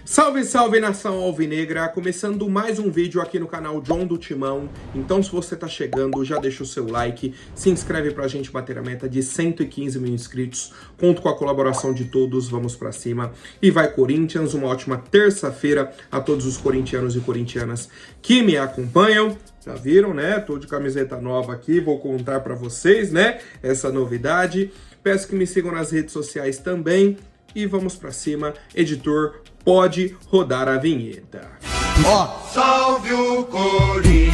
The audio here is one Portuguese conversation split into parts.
Salve, salve, nação alvinegra! Começando mais um vídeo aqui no canal John do Timão. Então, se você tá chegando, já deixa o seu like, se inscreve pra gente bater a meta de 115 mil inscritos. Conto com a colaboração de todos, vamos pra cima. E vai Corinthians, uma ótima terça-feira a todos os corintianos e corintianas que me acompanham. Já viram, né? Tô de camiseta nova aqui, vou contar pra vocês, né? Essa novidade. Peço que me sigam nas redes sociais também. E vamos pra cima, editor, pode rodar a vinheta. Ó, salve o Corinthians!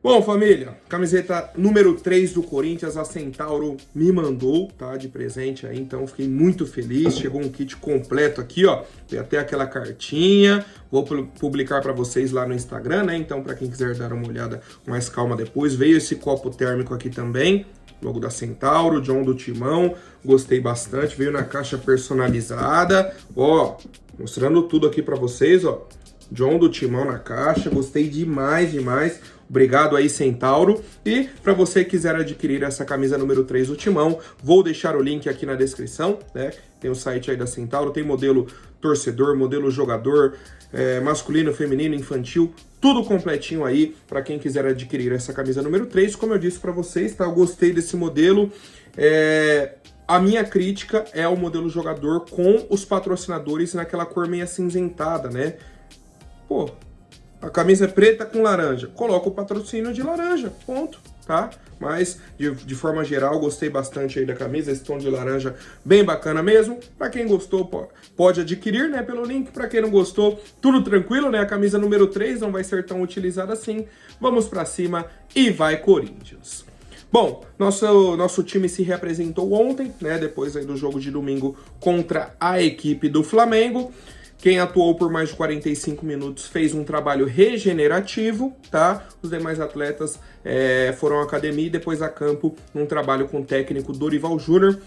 Bom, família, camiseta número 3 do Corinthians, a Centauro me mandou, tá, de presente aí, então fiquei muito feliz. Chegou um kit completo aqui, ó, tem até aquela cartinha, vou publicar pra vocês lá no Instagram, né, então pra quem quiser dar uma olhada com mais calma depois. Veio esse copo térmico aqui também, logo da Centauro, John do Timão, gostei bastante, veio na caixa personalizada, ó, mostrando tudo aqui pra vocês, ó, John do Timão na caixa, gostei demais, demais, obrigado aí Centauro, e pra você que quiser adquirir essa camisa número 3 do Timão, vou deixar o link aqui na descrição, né, tem o site aí da Centauro, tem modelo torcedor, modelo jogador, masculino, feminino, infantil, tudo completinho aí para quem quiser adquirir essa camisa número 3. Como eu disse para vocês, tá? Eu gostei desse modelo. A minha crítica é o modelo jogador com os patrocinadores naquela cor meio acinzentada, né? Pô, a camisa é preta com laranja. Coloca o patrocínio de laranja, ponto, tá? Mas, de forma geral, gostei bastante aí da camisa, esse tom de laranja bem bacana mesmo. Para quem gostou, pode adquirir, né, pelo link. Para quem não gostou, tudo tranquilo, né? A camisa número 3 não vai ser tão utilizada assim. Vamos para cima e vai Corinthians. Bom, nosso time se reapresentou ontem, né, depois aí do jogo de domingo contra a equipe do Flamengo. Quem atuou por mais de 45 minutos fez um trabalho regenerativo, tá? Os demais atletas foram à academia e depois a campo num trabalho com o técnico Dorival Júnior,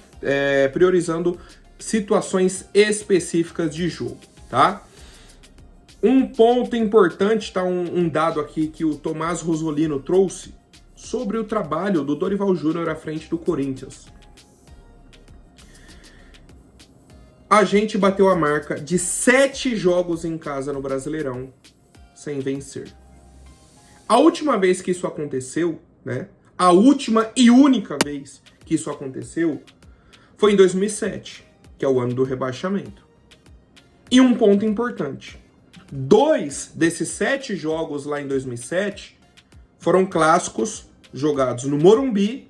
priorizando situações específicas de jogo, tá? Um ponto importante, tá? Um dado aqui que o Tomás Rosolino trouxe sobre o trabalho do Dorival Júnior à frente do Corinthians. A gente bateu a marca de 7 jogos em casa no Brasileirão sem vencer. A última vez que isso aconteceu, né? A última e única vez que isso aconteceu foi em 2007, que é o ano do rebaixamento. E um ponto importante. 2 desses 7 jogos lá em 2007 foram clássicos jogados no Morumbi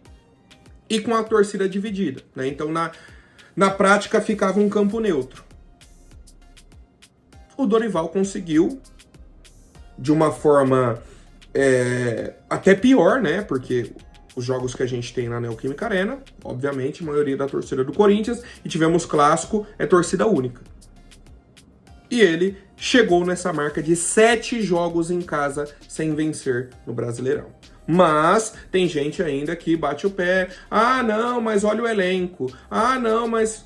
e com a torcida dividida, né? Então, na prática, ficava um campo neutro. O Dorival conseguiu, de uma forma até pior, né? Porque os jogos que a gente tem na Neoquímica Arena, obviamente, a maioria da torcida do Corinthians, e tivemos clássico, torcida única. E ele chegou nessa marca de 7 jogos em casa sem vencer no Brasileirão. Mas tem gente ainda que bate o pé. Ah, não, mas olha o elenco. Ah, não, mas...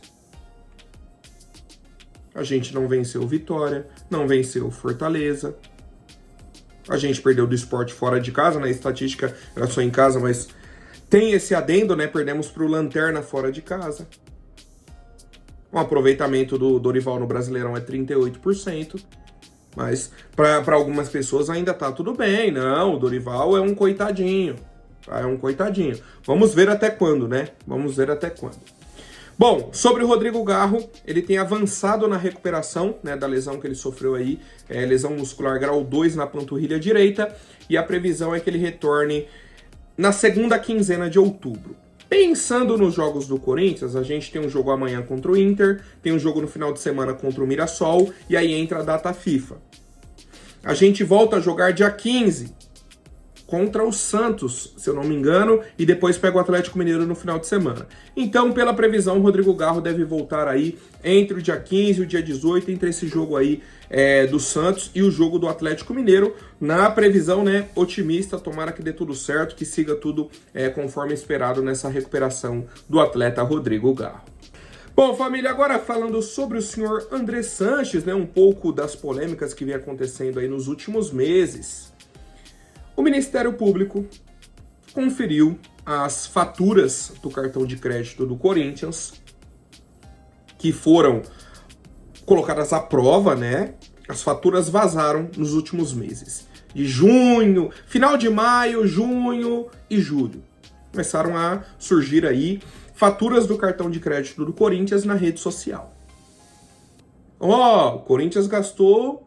A gente não venceu o Vitória, não venceu o Fortaleza. A gente perdeu do Sport fora de casa, né? A estatística era só em casa, mas tem esse adendo, né? Perdemos para o Lanterna fora de casa. O aproveitamento do Dorival no Brasileirão é 38%. Mas para algumas pessoas ainda tá tudo bem. Não, o Dorival é um coitadinho. Tá? É um coitadinho. Vamos ver até quando, né? Vamos ver até quando. Bom, sobre o Rodrigo Garro, ele tem avançado na recuperação, né, da lesão que ele sofreu aí. Lesão muscular grau 2 na panturrilha direita. E a previsão é que ele retorne na segunda quinzena de outubro. Pensando nos jogos do Corinthians, a gente tem um jogo amanhã contra o Inter, tem um jogo no final de semana contra o Mirassol, e aí entra a data FIFA. A gente volta a jogar dia 15 contra o Santos, se eu não me engano, e depois pega o Atlético Mineiro no final de semana. Então, pela previsão, o Rodrigo Garro deve voltar aí entre o dia 15 e o dia 18, entre esse jogo aí do Santos e o jogo do Atlético Mineiro. Na previsão, né, otimista, tomara que dê tudo certo, que siga tudo conforme esperado nessa recuperação do atleta Rodrigo Garro. Bom, família, agora falando sobre o senhor André Sanches, né, um pouco das polêmicas que vem acontecendo aí nos últimos meses. O Ministério Público conferiu as faturas do cartão de crédito do Corinthians, que foram colocadas à prova, né? As faturas vazaram nos últimos meses. De junho, final de maio, junho e julho. Começaram a surgir aí faturas do cartão de crédito do Corinthians na rede social. O Corinthians gastou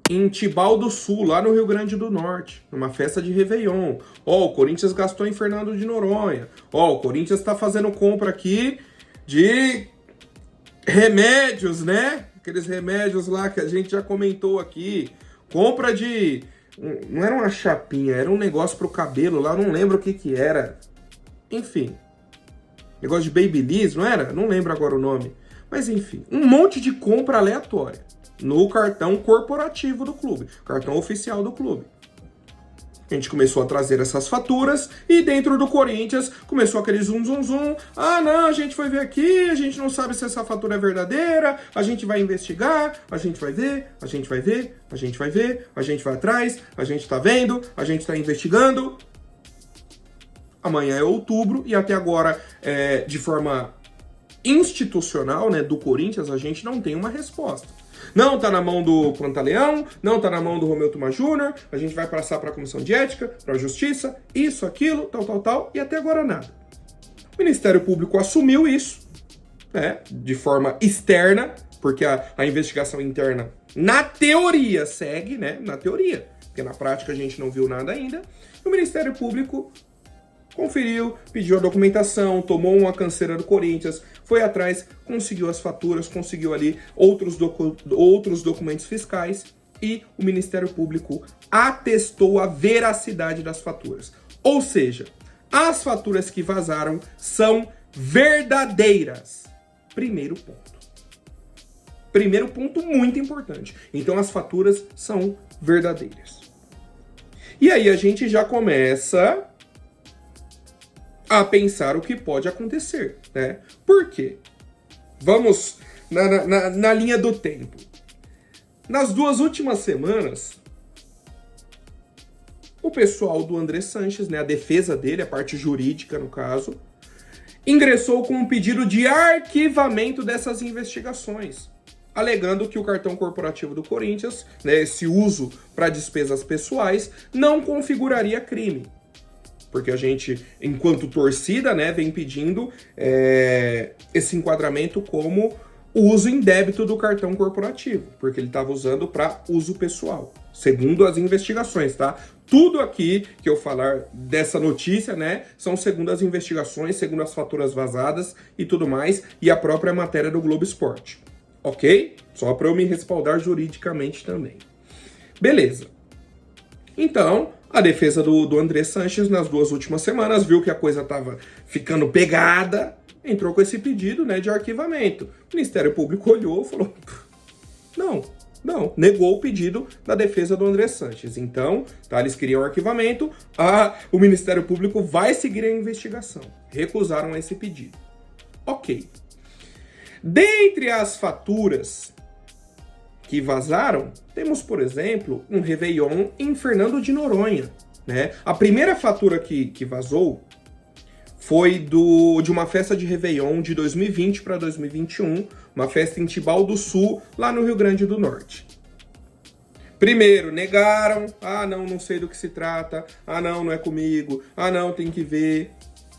em Tibau do Sul, lá no Rio Grande do Norte, numa festa de Réveillon. O Corinthians gastou em Fernando de Noronha. O Corinthians tá fazendo compra aqui de remédios, né? Aqueles remédios lá que a gente já comentou aqui. Compra de... Não era uma chapinha, era um negócio pro cabelo lá, não lembro o que era. Enfim. Negócio de Babyliss, não era? Não lembro agora o nome. Mas enfim, um monte de compra aleatória no cartão corporativo do clube, cartão oficial do clube. A gente começou a trazer essas faturas e dentro do Corinthians começou aquele zum. Ah, não, a gente foi ver aqui, a gente não sabe se essa fatura é verdadeira, a gente vai investigar, a gente vai ver, a gente vai ver, a gente vai ver, a gente vai atrás, a gente tá vendo, a gente tá investigando. Amanhã é outubro e até agora, de forma institucional, né, do Corinthians, a gente não tem uma resposta. Não tá na mão do Pantaleão, não tá na mão do Romeu Tuma Júnior, a gente vai passar para a Comissão de Ética, para a Justiça, isso, aquilo, tal, e até agora nada. O Ministério Público assumiu isso, né, de forma externa, porque a investigação interna, na teoria, segue, né, na teoria, porque na prática a gente não viu nada ainda. O Ministério Público conferiu, pediu a documentação, tomou uma canseira do Corinthians, foi atrás, conseguiu as faturas, conseguiu ali outros documentos fiscais e o Ministério Público atestou a veracidade das faturas. Ou seja, as faturas que vazaram são verdadeiras. Primeiro ponto. Primeiro ponto muito importante. Então as faturas são verdadeiras. E aí a gente já começa a pensar o que pode acontecer, né? Por quê? Vamos na linha do tempo. Nas 2 últimas semanas, o pessoal do André Sanches, né, a defesa dele, a parte jurídica no caso, ingressou com um pedido de arquivamento dessas investigações, alegando que o cartão corporativo do Corinthians, né, esse uso para despesas pessoais, não configuraria crime. Porque a gente, enquanto torcida, né, vem pedindo esse enquadramento como o uso indébito do cartão corporativo, porque ele estava usando para uso pessoal, segundo as investigações, tá? Tudo aqui que eu falar dessa notícia, né, são segundo as investigações, segundo as faturas vazadas e tudo mais, e a própria matéria do Globo Esporte, ok? Só para eu me respaldar juridicamente também. Beleza. Então, a defesa do André Sanches, nas 2 últimas semanas, viu que a coisa estava ficando pegada, entrou com esse pedido, né, de arquivamento. O Ministério Público olhou e falou, não, negou o pedido da defesa do André Sanches. Então, tá, eles queriam arquivamento, o Ministério Público vai seguir a investigação. Recusaram esse pedido. Ok. Dentre as faturas que vazaram, temos, por exemplo, um Réveillon em Fernando de Noronha, né? A primeira fatura que vazou foi de uma festa de Réveillon de 2020 para 2021, uma festa em Tibau do Sul, lá no Rio Grande do Norte. Primeiro, negaram, não sei do que se trata, não é comigo, não, tem que ver.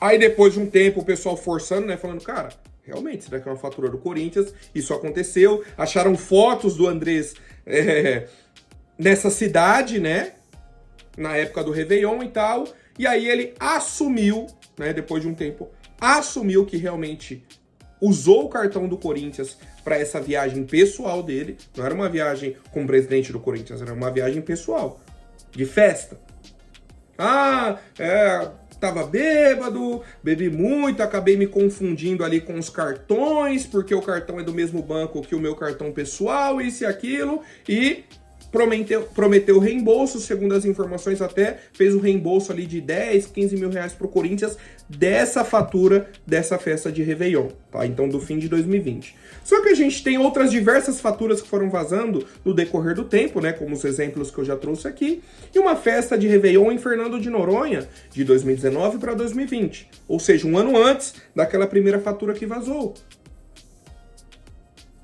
Aí depois de um tempo o pessoal forçando, né, falando, cara, realmente, será que é uma fatura do Corinthians? Isso aconteceu. Acharam fotos do Andrés nessa cidade, né? Na época do Réveillon e tal. E aí ele assumiu, né? Depois de um tempo, assumiu que realmente usou o cartão do Corinthians para essa viagem pessoal dele. Não era uma viagem com o presidente do Corinthians, era uma viagem pessoal, de festa. Tava bêbado, bebi muito, acabei me confundindo ali com os cartões, porque o cartão é do mesmo banco que o meu cartão pessoal, isso e aquilo, e prometeu reembolso, segundo as informações até, fez o reembolso ali de 10, 15 mil reais pro Corinthians dessa fatura, dessa festa de Réveillon, tá? Então do fim de 2020. Só que a gente tem outras diversas faturas que foram vazando no decorrer do tempo, né? Como os exemplos que eu já trouxe aqui, e uma festa de Réveillon em Fernando de Noronha, de 2019 para 2020, ou seja, um ano antes daquela primeira fatura que vazou.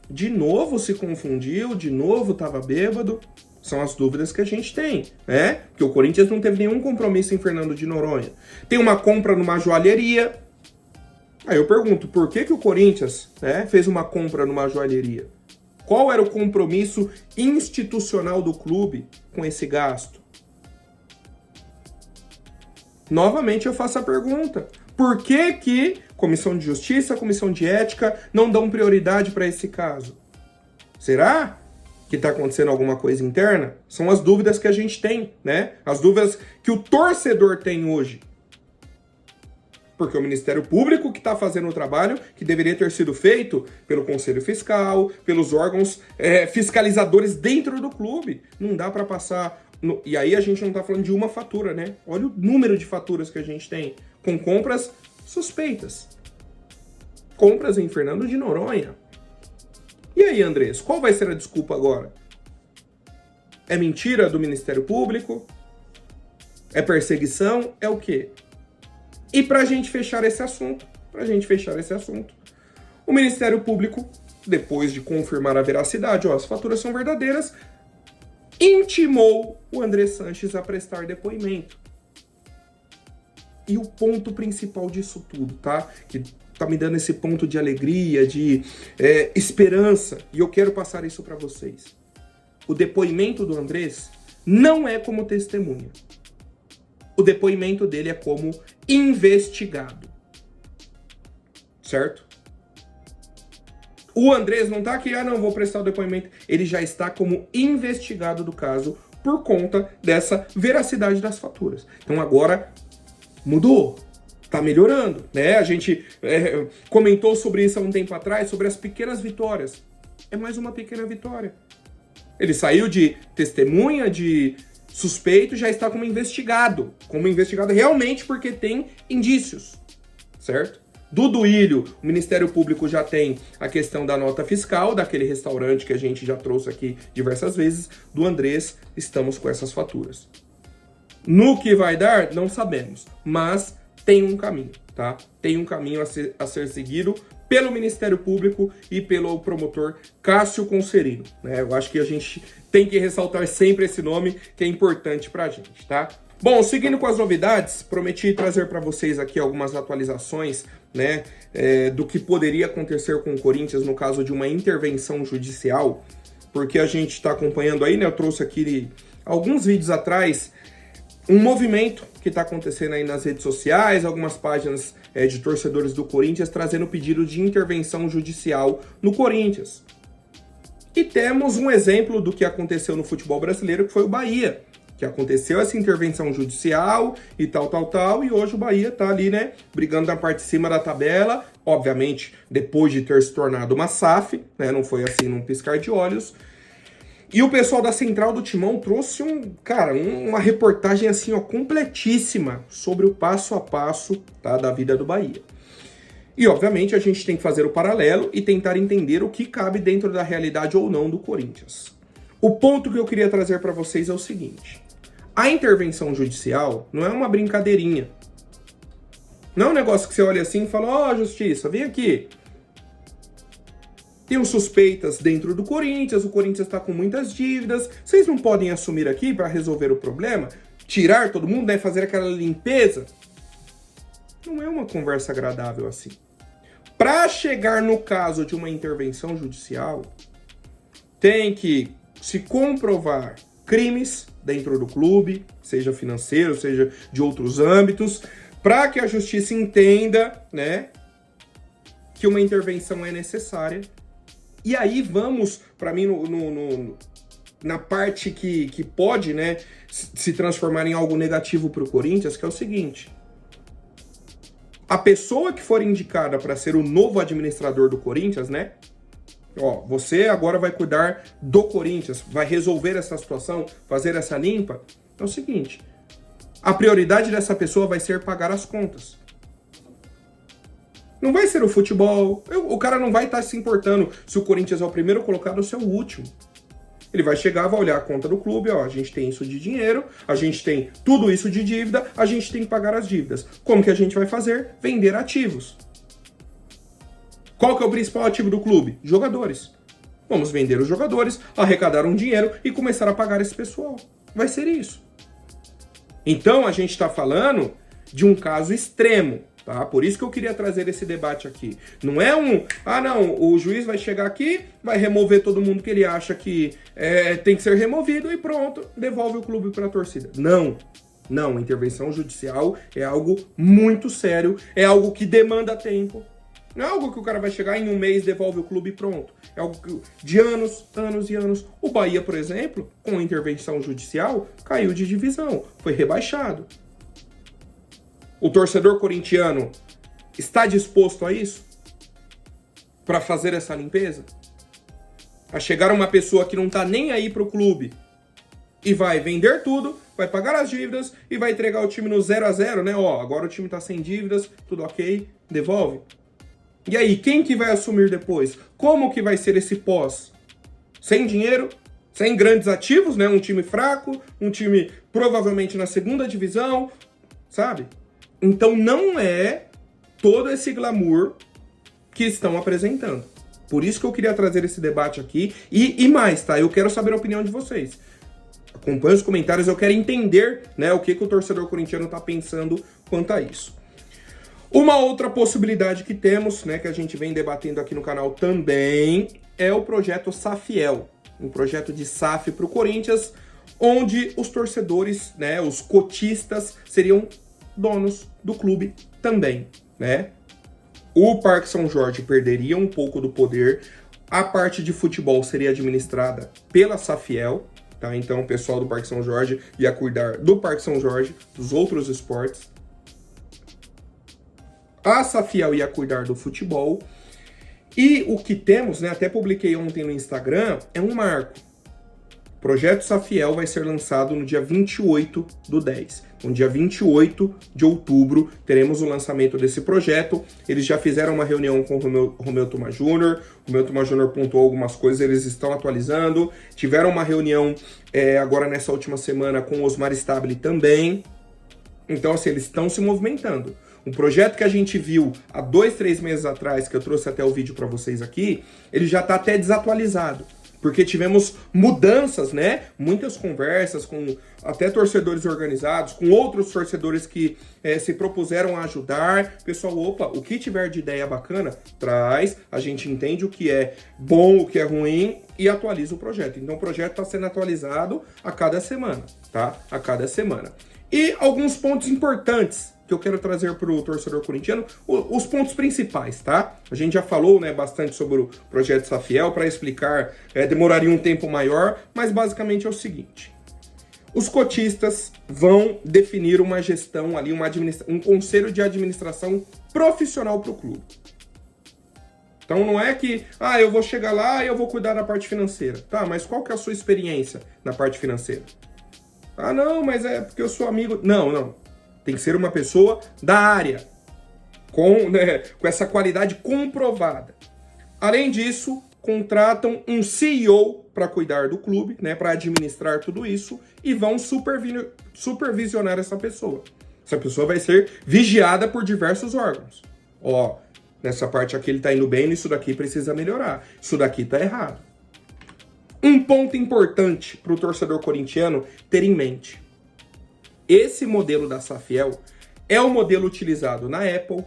de novo se confundiu, de novo estava bêbado. São as dúvidas que a gente tem, né? Porque o Corinthians não teve nenhum compromisso em Fernando de Noronha. Tem uma compra numa joalheria. Aí eu pergunto, por que o Corinthians, né, fez uma compra numa joalheria? Qual era o compromisso institucional do clube com esse gasto? Novamente eu faço a pergunta. Por que Comissão de Justiça, Comissão de Ética não dão prioridade para esse caso? Será que está acontecendo alguma coisa interna? São as dúvidas que a gente tem, né? As dúvidas que o torcedor tem hoje. Porque o Ministério Público que está fazendo o trabalho que deveria ter sido feito pelo Conselho Fiscal, pelos órgãos fiscalizadores dentro do clube. Não dá para passar... E aí a gente não está falando de uma fatura, né? Olha o número de faturas que a gente tem com compras suspeitas. Compras em Fernando de Noronha. E aí, Andrés, qual vai ser a desculpa agora? É mentira do Ministério Público? É perseguição? É o quê? E para a gente fechar esse assunto, o Ministério Público, depois de confirmar a veracidade, as faturas são verdadeiras, intimou o André Sanches a prestar depoimento. E o ponto principal disso tudo, tá? Que tá me dando esse ponto de alegria, de esperança, e eu quero passar isso para vocês. O depoimento do Andrés não é como testemunha. O depoimento dele é como investigado. Certo? O Andrés não tá aqui, não, vou prestar o depoimento. Ele já está como investigado do caso por conta dessa veracidade das faturas. Então agora mudou. Tá melhorando, né? A gente comentou sobre isso há um tempo atrás, sobre as pequenas vitórias. É mais uma pequena vitória. Ele saiu de testemunha, de suspeito, já está como investigado. Como investigado realmente porque tem indícios, certo? Do Duílio, o Ministério Público já tem a questão da nota fiscal, daquele restaurante que a gente já trouxe aqui diversas vezes. Do Andrés, estamos com essas faturas. No que vai dar, não sabemos, mas tem um caminho, tá? Tem um caminho a ser seguido pelo Ministério Público e pelo promotor Cássio Conserino, né? Eu acho que a gente tem que ressaltar sempre esse nome, que é importante pra gente, tá? Bom, seguindo com as novidades, prometi trazer para vocês aqui algumas atualizações, né, do que poderia acontecer com o Corinthians no caso de uma intervenção judicial, porque a gente está acompanhando aí, né, eu trouxe aqui alguns vídeos atrás, um movimento que está acontecendo aí nas redes sociais, algumas páginas de torcedores do Corinthians trazendo pedido de intervenção judicial no Corinthians. E temos um exemplo do que aconteceu no futebol brasileiro, que foi o Bahia, que aconteceu essa intervenção judicial e tal, e hoje o Bahia tá ali, né, brigando na parte de cima da tabela, obviamente depois de ter se tornado uma SAF, né, não foi assim num piscar de olhos. E o pessoal da Central do Timão trouxe uma reportagem assim, ó, completíssima sobre o passo a passo, tá, da vida do Bahia. E, obviamente, a gente tem que fazer o paralelo e tentar entender o que cabe dentro da realidade ou não do Corinthians. O ponto que eu queria trazer para vocês é o seguinte. A intervenção judicial não é uma brincadeirinha. Não é um negócio que você olha assim e fala, justiça, vem aqui. Tem suspeitas dentro do Corinthians, o Corinthians está com muitas dívidas, vocês não podem assumir aqui para resolver o problema? Tirar todo mundo, né, fazer aquela limpeza? Não é uma conversa agradável assim. Para chegar no caso de uma intervenção judicial, tem que se comprovar crimes dentro do clube, seja financeiro, seja de outros âmbitos, para que a justiça entenda, né, que uma intervenção é necessária. E aí vamos, para mim, na parte que pode, né, se transformar em algo negativo para o Corinthians, que é o seguinte. A pessoa que for indicada para ser o novo administrador do Corinthians, né, você agora vai cuidar do Corinthians, vai resolver essa situação, fazer essa limpa, é o seguinte. A prioridade dessa pessoa vai ser pagar as contas. Não vai ser o futebol. O cara não vai estar se importando se o Corinthians é o primeiro colocado ou se é o último. Ele vai chegar, vai olhar a conta do clube, a gente tem isso de dinheiro, a gente tem tudo isso de dívida, a gente tem que pagar as dívidas. Como que a gente vai fazer? Vender ativos. Qual que é o principal ativo do clube? Jogadores. Vamos vender os jogadores, arrecadar um dinheiro e começar a pagar esse pessoal. Vai ser isso. Então a gente está falando de um caso extremo, tá? Por isso que eu queria trazer esse debate aqui. Não é não, o juiz vai chegar aqui, vai remover todo mundo que ele acha que tem que ser removido e pronto, devolve o clube para a torcida. Não, intervenção judicial é algo muito sério, é algo que demanda tempo. Não é algo que o cara vai chegar em um mês, devolve o clube e pronto. É algo de anos e anos. O Bahia, por exemplo, com intervenção judicial, caiu de divisão, foi rebaixado. O torcedor corintiano está disposto a isso? Para fazer essa limpeza? A chegar uma pessoa que não está nem aí pro clube e vai vender tudo, vai pagar as dívidas e vai entregar o time no 0-0, né? Ó, agora o time tá sem dívidas, tudo ok, devolve. E aí, quem que vai assumir depois? Como que vai ser esse pós? Sem dinheiro, sem grandes ativos, né? Um time fraco, um time provavelmente na segunda divisão, sabe? Então não é todo esse glamour que estão apresentando. Por isso que eu queria trazer esse debate aqui. E mais, tá? Eu quero saber a opinião de vocês. Acompanhe os comentários, eu quero entender, né, o que o torcedor corintiano tá pensando quanto a isso. Uma outra possibilidade que temos, né, que a gente vem debatendo aqui no canal também, é o projeto Safiel, um projeto de SAF para o Corinthians, onde os torcedores, né, os cotistas, seriam donos do clube também, né? O Parque São Jorge perderia um pouco do poder, a parte de futebol seria administrada pela Safiel, tá? Então o pessoal do Parque São Jorge ia cuidar do Parque São Jorge, dos outros esportes. A Safiel ia cuidar do futebol. E o que temos, né, até publiquei ontem no Instagram, é um marco. O projeto Safiel vai ser lançado no dia 28/10. No dia 28 de outubro, teremos o lançamento desse projeto. Eles já fizeram uma reunião com o Romeu Tuma Júnior. O Romeu Tuma Júnior pontuou algumas coisas, eles estão atualizando. Tiveram uma reunião agora nessa última semana com o Osmar Stabile também. Então, assim, eles estão se movimentando. Um projeto que a gente viu há 2-3 meses atrás, que eu trouxe até o vídeo para vocês aqui, ele já está até desatualizado. Porque tivemos mudanças, né? Muitas conversas com até torcedores organizados, com outros torcedores que se propuseram a ajudar. Pessoal, opa, o que tiver de ideia bacana, traz. A gente entende o que é bom, o que é ruim e atualiza o projeto. Então o projeto está sendo atualizado a cada semana, tá? A cada semana. E alguns pontos importantes que eu quero trazer para o torcedor corintiano, os pontos principais, tá? A gente já falou, né, bastante sobre o projeto Safiel, para explicar, demoraria um tempo maior, mas basicamente é o seguinte: os cotistas vão definir uma gestão ali, um conselho de administração profissional para o clube. Então não é que, eu vou chegar lá e eu vou cuidar da parte financeira. Tá, mas qual que é a sua experiência na parte financeira? Não, mas é porque eu sou amigo. Não. Tem que ser uma pessoa da área, com essa qualidade comprovada. Além disso, contratam um CEO para cuidar do clube, né, para administrar tudo isso, e vão supervisionar essa pessoa. Essa pessoa vai ser vigiada por diversos órgãos. Ó, nessa parte aqui ele está indo bem, isso daqui precisa melhorar, isso daqui está errado. Um ponto importante para o torcedor corintiano ter em mente: esse modelo da Safiel é o modelo utilizado na Apple,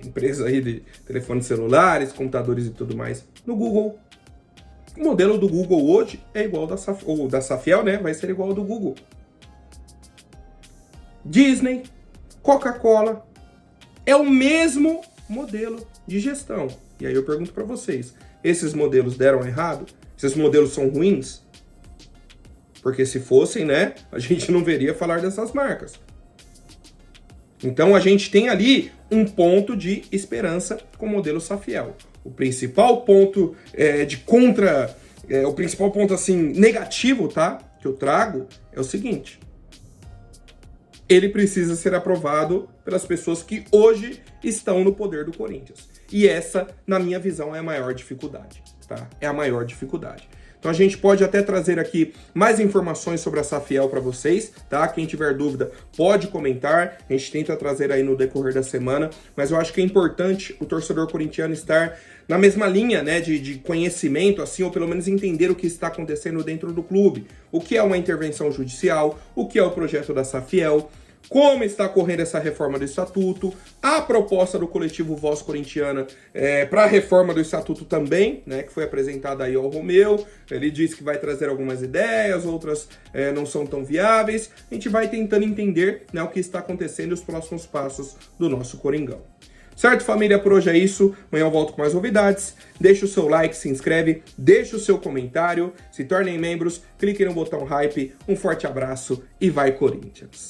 empresa aí de telefones celulares, computadores e tudo mais, no Google. O modelo do Google hoje é igual ao da Safiel, né? Vai ser igual ao do Google. Disney, Coca-Cola, é o mesmo modelo de gestão. E aí eu pergunto para vocês, esses modelos deram errado? Esses modelos são ruins? Porque se fossem, né, a gente não veria falar dessas marcas. Então a gente tem ali um ponto de esperança com o modelo Safiel. O principal ponto o principal ponto assim negativo, tá, que eu trago é o seguinte: ele precisa ser aprovado pelas pessoas que hoje estão no poder do Corinthians. E essa, na minha visão, é a maior dificuldade, tá? É a maior dificuldade. Então a gente pode até trazer aqui mais informações sobre a Safiel para vocês, tá? Quem tiver dúvida pode comentar, a gente tenta trazer aí no decorrer da semana, mas eu acho que é importante o torcedor corintiano estar na mesma linha, né, de conhecimento, assim, ou pelo menos entender o que está acontecendo dentro do clube. O que é uma intervenção judicial, o que é o projeto da Safiel, como está correndo essa reforma do estatuto, a proposta do coletivo Voz Corintiana para a reforma do estatuto também, né, que foi apresentada aí ao Romeu. Ele disse que vai trazer algumas ideias, outras não são tão viáveis. A gente vai tentando entender, né, o que está acontecendo e os próximos passos do nosso Coringão. Certo, família? Por hoje é isso. Amanhã eu volto com mais novidades. Deixa o seu like, se inscreve, deixa o seu comentário, se tornem membros, clique no botão hype. Um forte abraço e vai Corinthians!